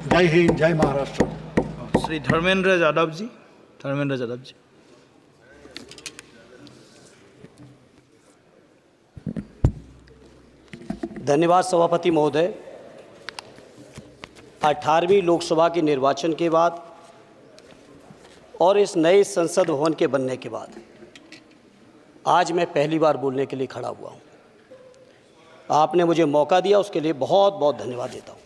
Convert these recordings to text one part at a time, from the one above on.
जय हिंद, जय महाराष्ट्र। श्री धर्मेंद्र यादव जी, धर्मेंद्र यादव जी। धन्यवाद सभापति महोदय। 18वीं लोकसभा के निर्वाचन के बाद और इस नए संसद भवन के बनने के बाद आज मैं पहली बार बोलने के लिए खड़ा हुआ हूँ। आपने मुझे मौका दिया, उसके लिए बहुत बहुत धन्यवाद देता हूँ।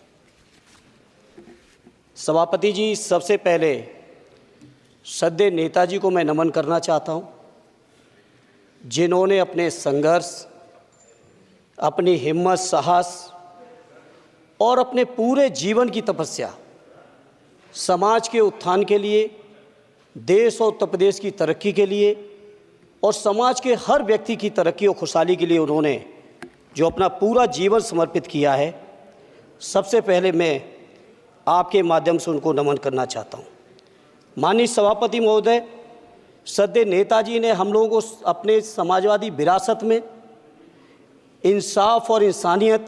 सभापति जी, सबसे पहले श्रद्धेय नेताजी को मैं नमन करना चाहता हूँ, जिन्होंने अपने संघर्ष, अपनी हिम्मत, साहस और अपने पूरे जीवन की तपस्या समाज के उत्थान के लिए, देश और उत्तर प्रदेश की तरक्की के लिए और समाज के हर व्यक्ति की तरक्की और खुशहाली के लिए उन्होंने जो अपना पूरा जीवन समर्पित किया है, सबसे पहले मैं आपके माध्यम से उनको नमन करना चाहता हूँ। माननीय सभापति महोदय, श्रद्धेय नेताजी ने हम लोगों को अपने समाजवादी विरासत में इंसाफ और इंसानियत,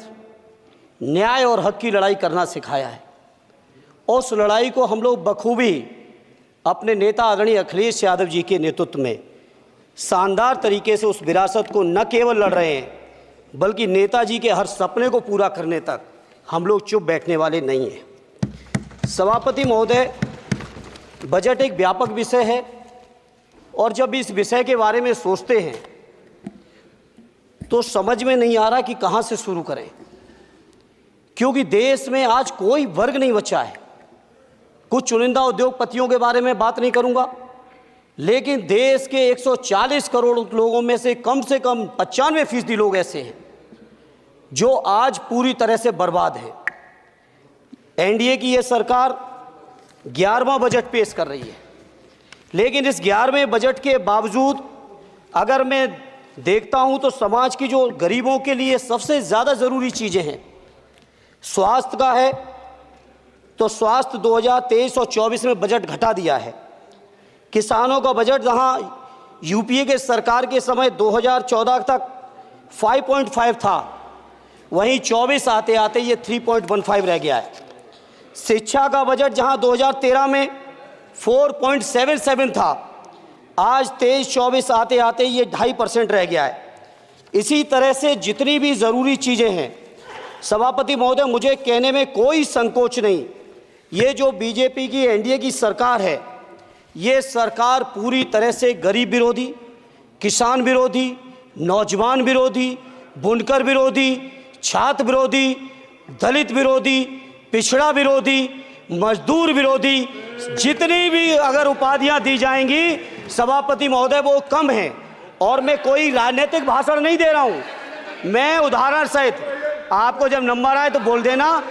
न्याय और हक की लड़ाई करना सिखाया है। उस लड़ाई को हम लोग बखूबी अपने नेता आदरणीय अखिलेश यादव जी के नेतृत्व में शानदार तरीके से उस विरासत को न केवल लड़ रहे हैं, बल्कि नेताजी के हर सपने को पूरा करने तक हम लोग चुप बैठने वाले नहीं हैं। सभापति महोदय, बजट एक व्यापक विषय है और जब इस विषय के बारे में सोचते हैं तो समझ में नहीं आ रहा कि कहाँ से शुरू करें, क्योंकि देश में आज कोई वर्ग नहीं बचा है। कुछ चुनिंदा उद्योगपतियों के बारे में बात नहीं करूंगा, लेकिन देश के 140 करोड़ लोगों में से कम 95% लोग ऐसे हैं जो आज पूरी तरह से बर्बाद हैं। एनडीए की ये सरकार 11वां बजट पेश कर रही है, लेकिन इस 11वें बजट के बावजूद अगर मैं देखता हूं तो समाज की जो गरीबों के लिए सबसे ज़्यादा ज़रूरी चीज़ें हैं, स्वास्थ्य का है तो स्वास्थ्य 2023 और 24 में बजट घटा दिया है। किसानों का बजट जहां यूपीए के सरकार के समय 2014 तक 5.5 था, वहीं 24 आते आते ये 3.15 रह गया है। शिक्षा का बजट जहां 2013 में 4.77 था, आज 23-24 आते आते ये 2.5% रह गया है। इसी तरह से जितनी भी ज़रूरी चीज़ें हैं, सभापति महोदय, मुझे कहने में कोई संकोच नहीं, ये जो बीजेपी की एनडीए की सरकार है, ये सरकार पूरी तरह से गरीब विरोधी, किसान विरोधी, नौजवान विरोधी, बुनकर विरोधी, छात्र विरोधी, दलित विरोधी, पिछड़ा विरोधी, मजदूर विरोधी, जितनी भी अगर उपाधियां दी जाएंगी सभापति महोदय वो कम हैं। और मैं कोई राजनीतिक भाषण नहीं दे रहा हूं, मैं उदाहरण सहित आपको जब नंबर आए तो बोल देना,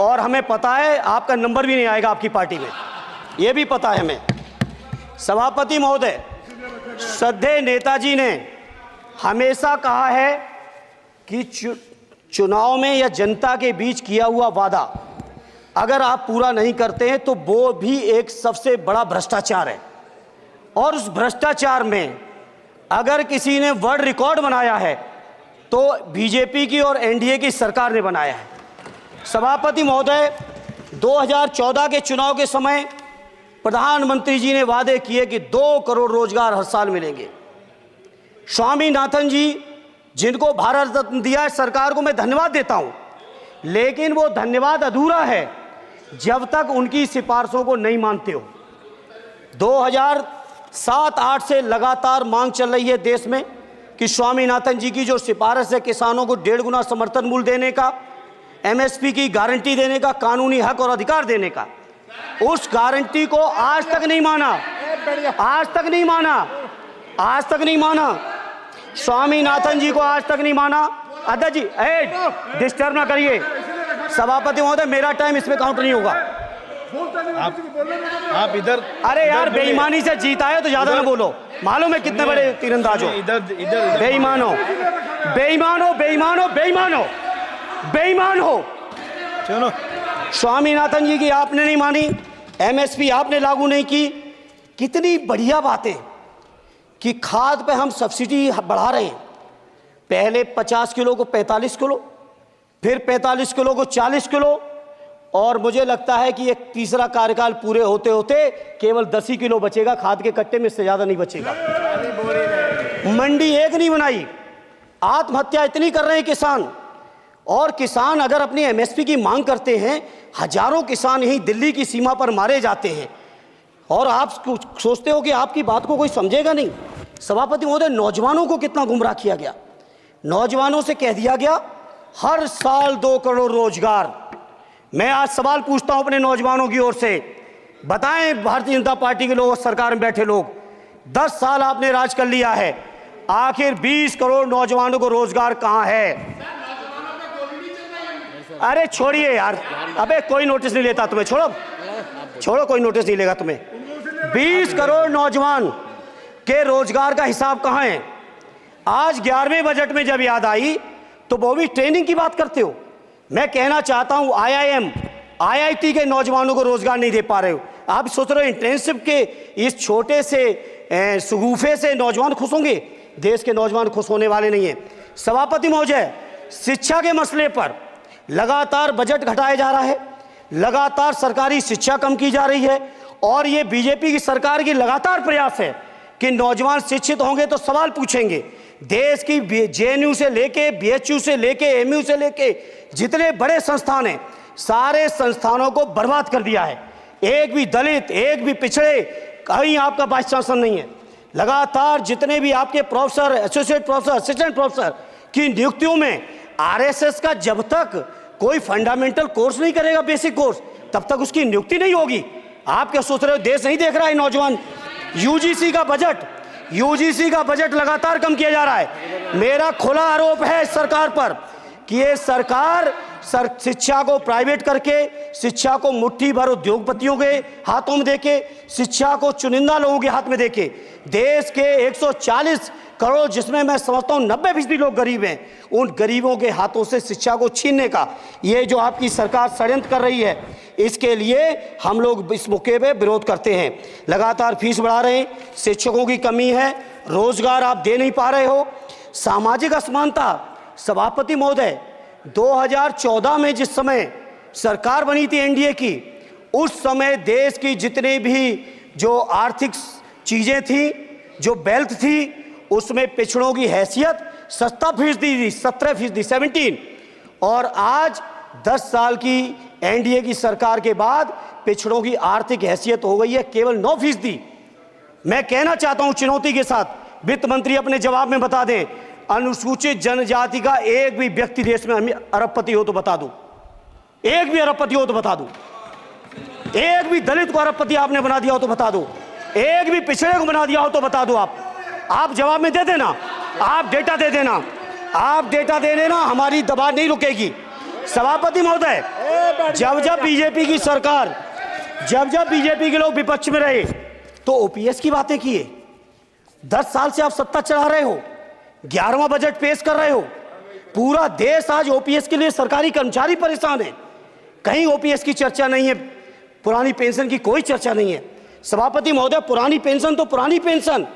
और हमें पता है आपका नंबर भी नहीं आएगा आपकी पार्टी में, ये भी पता है हमें। सभापति महोदय, श्रद्धेय नेताजी ने हमेशा कहा है कि चुनाव में या जनता के बीच किया हुआ वादा अगर आप पूरा नहीं करते हैं तो वो भी एक सबसे बड़ा भ्रष्टाचार है, और उस भ्रष्टाचार में अगर किसी ने वर्ल्ड रिकॉर्ड बनाया है तो बीजेपी की और एनडीए की सरकार ने बनाया है। सभापति महोदय, 2014 के चुनाव के समय प्रधानमंत्री जी ने वादे किए कि 2 करोड़ रोजगार हर साल मिलेंगे। स्वामीनाथन जी, जिनको भारत रत्न दिया है, सरकार को मैं धन्यवाद देता हूं, लेकिन वो धन्यवाद अधूरा है जब तक उनकी सिफारिशों को नहीं मानते हो। 2007-8 से लगातार मांग चल रही है देश में कि स्वामीनाथन जी की जो सिफारिश है किसानों को 1.5 गुना समर्थन मूल्य देने का, एमएसपी की गारंटी देने का, कानूनी हक और अधिकार देने का, उस गारंटी को आज तक नहीं माना, आज तक नहीं माना, आज तक नहीं माना। स्वामीनाथन जी को आज तक नहीं माना। अध्यक्ष जी, डिस्टर्ब ना करिए। सभापति महोदय, मेरा टाइम इसमें काउंट नहीं होगा। आप इधर, अरे यार, बेईमानी से जीता है तो ज्यादा ना बोलो, मालूम है कितने बड़े तीरंदाज हो। इधर बेईमान हो, बेईमान हो, बेईमान हो, बेईमान हो, बेईमान हो। चलो, स्वामीनाथन जी की आपने नहीं मानी, एमएसपी आपने लागू नहीं की। कितनी बढ़िया बातें कि खाद पे हम सब्सिडी बढ़ा रहे हैं, पहले 50 किलो को 45 किलो, फिर 45 किलो को 40 किलो, और मुझे लगता है कि एक तीसरा कार्यकाल पूरे होते होते केवल 10 ही किलो बचेगा खाद के कट्टे में, इससे ज़्यादा नहीं बचेगा। मंडी एक नहीं बनाई, आत्महत्या इतनी कर रहे हैं किसान। और किसान अगर अपनी एमएसपी की मांग करते हैं, हजारों किसान यहीं दिल्ली की सीमा पर मारे जाते हैं, और आप सोचते हो कि आपकी बात को कोई समझेगा नहीं। सभापति महोदय, नौजवानों को कितना गुमराह किया गया। नौजवानों से कह दिया गया हर साल 2 करोड़ रोजगार। मैं आज सवाल पूछता हूं अपने नौजवानों की ओर से, बताएं भारतीय जनता पार्टी के लोग, सरकार में बैठे लोग, 10 साल आपने राज कर लिया है, आखिर 20 करोड़ नौजवानों को रोजगार कहां है? अरे छोड़िए यार, अबे कोई नोटिस नहीं लेता तुम्हें, छोड़ो, कोई नोटिस नहीं लेगा तुम्हें। 20 करोड़ नौजवान के रोजगार का हिसाब कहां है? आज 11वें बजट में जब याद आई तो वो भी ट्रेनिंग की बात करते हो। मैं कहना चाहता हूं IIM, IIT के नौजवानों को रोजगार नहीं दे पा रहे हो। आप सोच रहे हो इंटर्नशिप के इस छोटे से शगुफे से नौजवान खुश होंगे? देश के नौजवान खुश होने वाले नहीं है। सभापति महोदय, शिक्षा के मसले पर लगातार बजट घटाया जा रहा है, लगातार सरकारी शिक्षा कम की जा रही है, और ये बीजेपी की सरकार की लगातार प्रयास है कि नौजवान शिक्षित होंगे तो सवाल पूछेंगे। देश की JNU से लेके BHU से लेके MU से लेके जितने बड़े संस्थान हैं, सारे संस्थानों को बर्बाद कर दिया है। एक भी दलित, एक भी पिछड़े, कहीं आपका वाइस चांसलर नहीं है। लगातार जितने भी आपके professor, associate professor, assistant professor की नियुक्तियों में RSS का जब तक कोई फंडामेंटल कोर्स नहीं करेगा, बेसिक कोर्स, तब तक उसकी नियुक्ति नहीं होगी। आप क्या सोच रहे हो देश नहीं देख रहा है नौजवान? UGC का बजट लगातार कम किया जा रहा है। मेरा खुला आरोप है इस सरकार पर कि ये सरकार शिक्षा को प्राइवेट करके, शिक्षा को मुट्ठी भर उद्योगपतियों के हाथों में देके, शिक्षा को चुनिंदा लोगों के हाथ में देके, देश के 140 करोड़, जिसमें मैं समझता हूं 90% लोग गरीब हैं, उन गरीबों के हाथों से शिक्षा को छीनने का ये जो आपकी सरकार षड्यंत्र कर रही है, इसके लिए हम लोग इस मौके पे विरोध करते हैं। लगातार फीस बढ़ा रहे हैं, शिक्षकों की कमी है, रोजगार आप दे नहीं पा रहे हो, सामाजिक असमानता। सभापति महोदय, 2014 में जिस समय सरकार बनी थी NDA की, उस समय देश की जितने भी जो आर्थिक चीजें थी, जो वेल्थ थी, उसमें पिछड़ों की हैसियत 17% थी, 17%, और आज 10 साल की NDA की सरकार के बाद पिछड़ों की आर्थिक हैसियत हो गई है केवल 9%। मैं कहना चाहता हूं चुनौती के साथ, वित्त मंत्री अपने जवाब में बता दें, अनुसूचित जनजाति का एक भी व्यक्ति देश में अरबपति हो तो बता दो, एक भी अरबपति हो तो बता दो, एक भी दलित को अरबपति आपने बना दिया हो तो बता दो, एक भी पिछड़े को बना दिया हो तो बता दो। आप जवाब में दे देना, आप डेटा दे देना, आप डेटा दे देना, हमारी दबाव नहीं रुकेगी। सभापति महोदय, जब बीजेपी की सरकार, जब बीजेपी के लोग विपक्ष में रहे तो OPS की बातें किए। 10 साल से आप सत्ता चला रहे हो, 11वां बजट पेश कर रहे हो, पूरा देश आज OPS के लिए, सरकारी कर्मचारी परेशान है, कहीं OPS की चर्चा नहीं है, पुरानी पेंशन की कोई चर्चा नहीं है। सभापति महोदय, पुरानी पेंशन तो पुरानी पेंशन,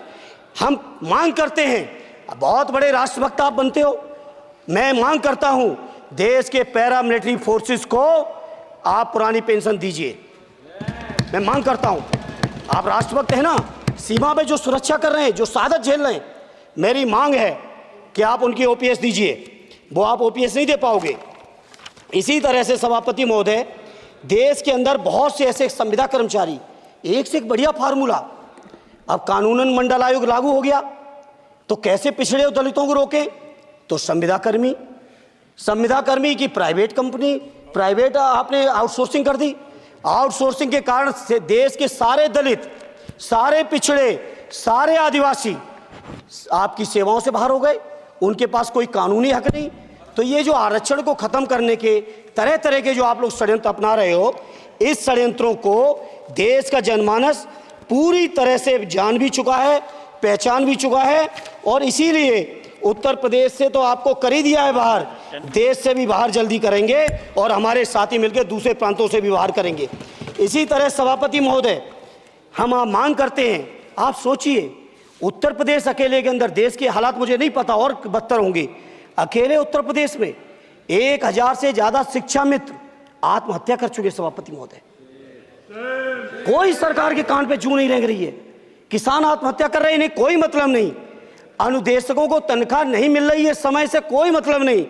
हम मांग करते हैं, बहुत बड़े राष्ट्रभक्त आप बनते हो, मैं मांग करता हूं देश के पैरामिलिट्री फोर्सेस को आप पुरानी पेंशन दीजिए। मैं मांग करता हूं, आप राष्ट्रभक्त हैं ना, सीमा पे जो सुरक्षा कर रहे हैं, जो शहादत झेल रहे हैं, मेरी मांग है कि आप उनकी OPS दीजिए। वो आप OPS नहीं दे पाओगे। इसी तरह से सभापति महोदय, देश के अंदर बहुत से ऐसे संविदा कर्मचारी, एक से एक बढ़िया फार्मूला, अब कानूनन मंडल आयोग लागू हो गया तो कैसे पिछड़े और दलितों को रोकें? तो संविदा कर्मी की प्राइवेट कंपनी, प्राइवेट आपने आउटसोर्सिंग कर दी। आउटसोर्सिंग के कारण से देश के सारे दलित, सारे पिछड़े, सारे आदिवासी आपकी सेवाओं से बाहर हो गए, उनके पास कोई कानूनी हक नहीं। तो ये जो आरक्षण को खत्म करने के तरह तरह के जो आप लोग षड्यंत्र अपना रहे हो, इस षड्यंत्रों को देश का जनमानस पूरी तरह से जान भी चुका है, पहचान भी चुका है, और इसीलिए उत्तर प्रदेश से तो आपको कर ही दिया है बाहर, देश से भी बाहर जल्दी करेंगे, और हमारे साथी मिलकर दूसरे प्रांतों से भी बाहर करेंगे। इसी तरह सभापति महोदय, हम मांग करते हैं, आप सोचिए, उत्तर प्रदेश अकेले के अंदर, देश के हालात मुझे नहीं पता और बदतर होंगे, अकेले उत्तर प्रदेश में 1000 से ज़्यादा शिक्षा मित्र आत्महत्या कर चुके सभापति महोदय। कोई सरकार के कान पे जू नहीं रेंग रही है। किसान आत्महत्या कर रहे हैं, इन्हें कोई मतलब नहीं। अनुदेशकों को तनख्वाह नहीं मिल रही है समय से, कोई मतलब नहीं।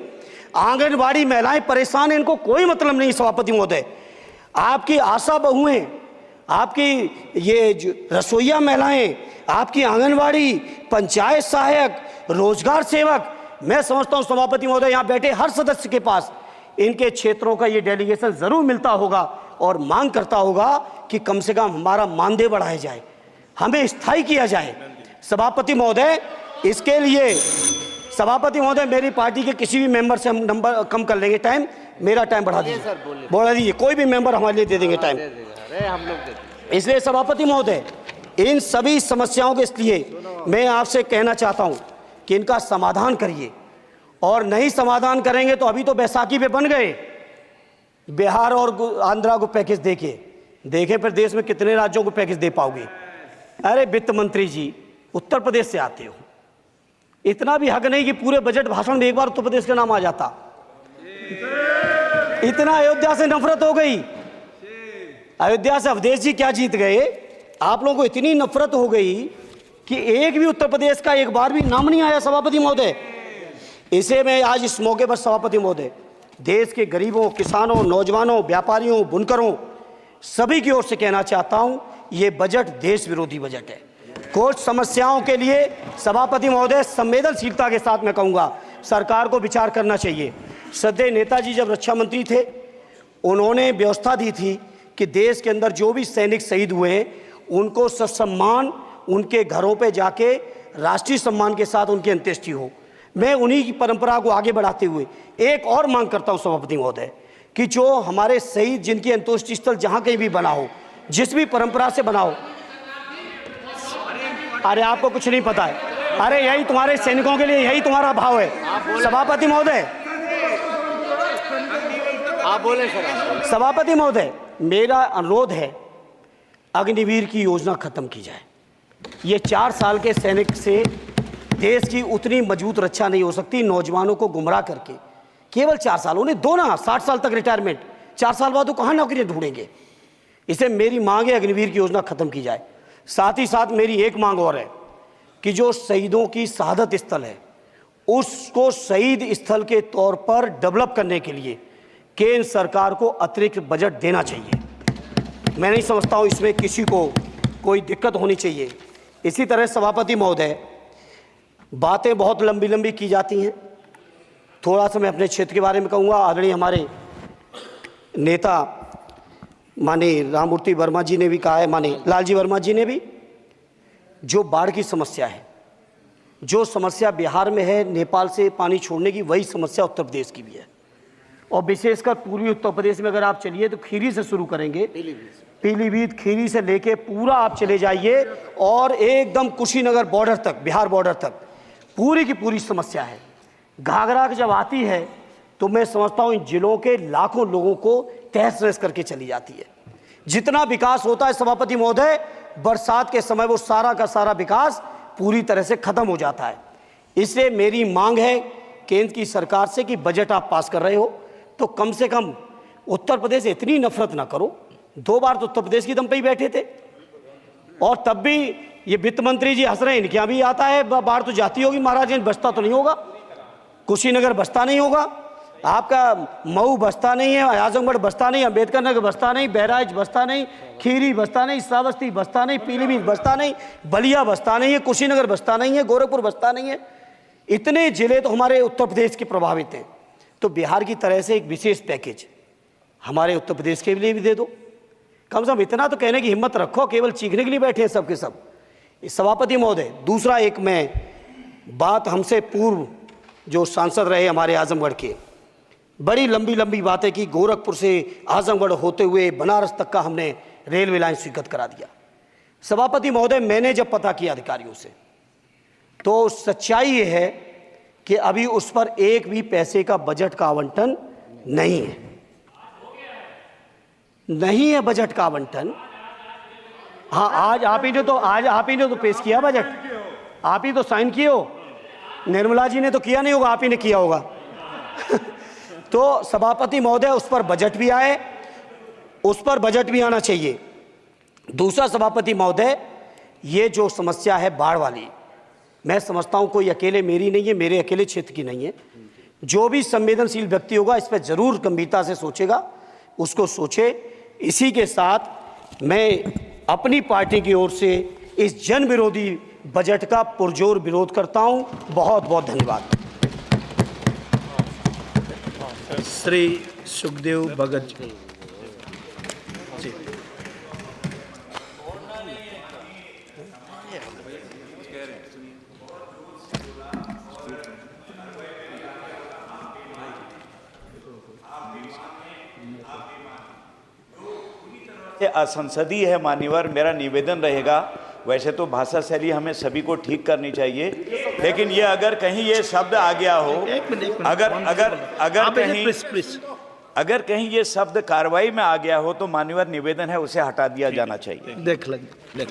आंगनबाड़ी महिलाएं परेशान हैं, इनको कोई मतलब नहीं सभापति महोदय। आपकी आशा बहुएं, आपकी ये रसोईया महिलाएं, आपकी आंगनबाड़ी, पंचायत सहायक, रोजगार सेवक, मैं समझता हूं सभापति महोदय यहां बैठे हर सदस्य के पास इनके क्षेत्रों का ये डेलीगेशन जरूर मिलता होगा और मांग करता होगा कि कम से कम हमारा मानदेय बढ़ाया जाए, हमें स्थायी किया जाए। सभापति महोदय, इसके लिए सभापति महोदय मेरी पार्टी के किसी भी मेंबर से हम नंबर कम कर लेंगे, टाइम, मेरा टाइम बढ़ा दीजिए, बढ़ा दीजिए, कोई भी मेंबर हमारे लिए दे देंगे टाइम। इसलिए सभापति महोदय, इन सभी समस्याओं के लिए मैं आपसे कहना चाहता हूं कि इनका समाधान करिए, और नहीं समाधान करेंगे तो अभी तो बैसाखी पे बन गए, बिहार और आंध्रा को पैकेज देखे फिर देश में कितने राज्यों को पैकेज दे पाओगे। अरे वित्त मंत्री जी, उत्तर प्रदेश से आते हो, इतना भी हक नहीं कि पूरे बजट भाषण में एक बार उत्तर प्रदेश का नाम आ जाता। इतना अयोध्या से नफरत हो गई, अयोध्या से अवधेश जी क्या जीत गए, आप लोगों को इतनी नफरत हो गई कि एक भी उत्तर प्रदेश का एक बार भी नाम नहीं आया सभापति महोदय। इसे मैं आज इस मौके पर सभापति महोदय देश के गरीबों, किसानों, नौजवानों, व्यापारियों, बुनकरों सभी की ओर से कहना चाहता हूं, ये बजट देश विरोधी बजट है। कुछ समस्याओं के लिए सभापति महोदय संवेदनशीलता के साथ मैं कहूंगा सरकार को विचार करना चाहिए। श्रद्धेय नेताजी जब रक्षा मंत्री थे, उन्होंने व्यवस्था दी थी कि देश के अंदर जो भी सैनिक शहीद हुए हैं उनको ससम्मान उनके घरों पे जाके राष्ट्रीय सम्मान के साथ उनकी अंत्येष्टि हो। मैं उन्हीं की परंपरा को आगे बढ़ाते हुए एक और मांग करता हूं सभापति महोदय कि जो हमारे शहीद जिनकी अंत्येष्टि स्थल जहां कहीं भी बना हो, जिस भी परंपरा से बना हो, अरे आपको कुछ नहीं पता है, अरे यही तुम्हारे सैनिकों के लिए यही तुम्हारा भाव है। सभापति महोदय, आप बोले सर। सभापति महोदय, मेरा अनुरोध है अग्निवीर की योजना खत्म की जाए। ये 4 साल के सैनिक से देश की उतनी मजबूत रक्षा नहीं हो सकती। नौजवानों को गुमराह करके केवल 4 साल, उन्हें दो ना 60 साल तक रिटायरमेंट, 4 साल बाद वो कहाँ नौकरियां ढूंढेंगे। इसे मेरी मांग है अग्निवीर की योजना खत्म की जाए। साथ ही साथ मेरी एक मांग और है कि जो शहीदों की शहादत स्थल है उसको शहीद स्थल के तौर पर डेवलप करने के लिए केंद्र सरकार को अतिरिक्त बजट देना चाहिए। मैं नहीं समझता हूं इसमें किसी को कोई दिक्कत होनी चाहिए। इसी तरह सभापति महोदय, बातें बहुत लंबी लंबी की जाती हैं, थोड़ा सा मैं अपने क्षेत्र के बारे में कहूँगा। आदरणीय हमारे नेता माननीय राममूर्ति वर्मा जी ने भी कहा है, माननीय लालजी वर्मा जी ने भी, जो बाढ़ की समस्या है, जो समस्या बिहार में है नेपाल से पानी छोड़ने की, वही समस्या उत्तर प्रदेश की भी है। और विशेषकर पूर्वी उत्तर प्रदेश में अगर आप चलिए तो खीरी से शुरू करेंगे, पीलीभीत खीरी से लेके पूरा आप चले जाइए और एकदम कुशीनगर बॉर्डर तक, बिहार बॉर्डर तक पूरी की पूरी समस्या है। घाघरा जब आती है तो मैं समझता हूँ इन जिलों के लाखों लोगों को तहस नहस करके चली जाती है। जितना विकास होता है सभापति महोदय, बरसात के समय वो सारा का सारा विकास पूरी तरह से खत्म हो जाता है। इसलिए मेरी मांग है केंद्र की सरकार से कि बजट आप पास कर रहे हो तो कम से कम उत्तर प्रदेश से इतनी नफरत ना करो। 2 बार तो उत्तर प्रदेश की दम पे ही बैठे थे, और तब भी ये वित्त मंत्री जी हंस रहे हैं, इनके यहाँ भी आता है बाढ़ तो जाती होगी, महाराज बसता तो नहीं होगा, कुशीनगर बसता नहीं होगा, आपका मऊ बसता नहीं है, आजमगढ़ बसता नहीं, अम्बेडकर नगर बसता नहीं, बहराइच बसता नहीं, खीरी बसता नहीं, श्रावस्ती बसता नहीं, पीलीभीत बसता नहीं, बलिया बसता नहीं है, कुशीनगर बसता नहीं है, गोरखपुर बसता नहीं है। इतने जिले तो हमारे उत्तर प्रदेश के प्रभावित हैं। तो बिहार की तरह से एक विशेष पैकेज हमारे उत्तर प्रदेश के लिए भी दे दो। कम से कम इतना तो कहने की हिम्मत रखो, केवल चीखने के लिए बैठे हैं सब के सब। सभापति महोदय, दूसरा एक मैं बात, हमसे पूर्व जो सांसद रहे हमारे आजमगढ़ के, बड़ी लंबी लंबी बातें की, गोरखपुर से आजमगढ़ होते हुए बनारस तक का हमने रेलवे लाइन स्वीकृत करा दिया। सभापति महोदय, मैंने जब पता किया अधिकारियों से तो सच्चाई ये है कि अभी उस पर एक भी पैसे का बजट का आवंटन नहीं है, नहीं है बजट का आवंटन। हाँ, आज आप ही ने तो पेश किया बजट, आप ही तो साइन किए हो, निर्मला जी ने तो किया नहीं होगा, आप ही ने किया होगा। तो सभापति महोदय उस पर बजट भी आए, उस पर बजट भी आना चाहिए। दूसरा सभापति महोदय, ये जो समस्या है बाढ़ वाली, मैं समझता हूँ कोई अकेले मेरी नहीं है, मेरे अकेले क्षेत्र की नहीं है। जो भी संवेदनशील व्यक्ति होगा इस पर जरूर गंभीरता से सोचेगा, उसको सोचे। इसी के साथ मैं अपनी पार्टी की ओर से इस जन विरोधी बजट का पुरजोर विरोध करता हूं। बहुत बहुत धन्यवाद। श्री सुखदेव भगत जी। असंसदीय है मान्यवर, मेरा निवेदन रहेगा, वैसे तो भाषा शैली हमें सभी को ठीक करनी चाहिए, लेकिन ये अगर कहीं ये शब्द आ गया हो, अगर कहीं ये शब्द कार्रवाई में आ गया हो तो मान्यवर निवेदन है उसे हटा दिया जाना चाहिए। देख लेंगे।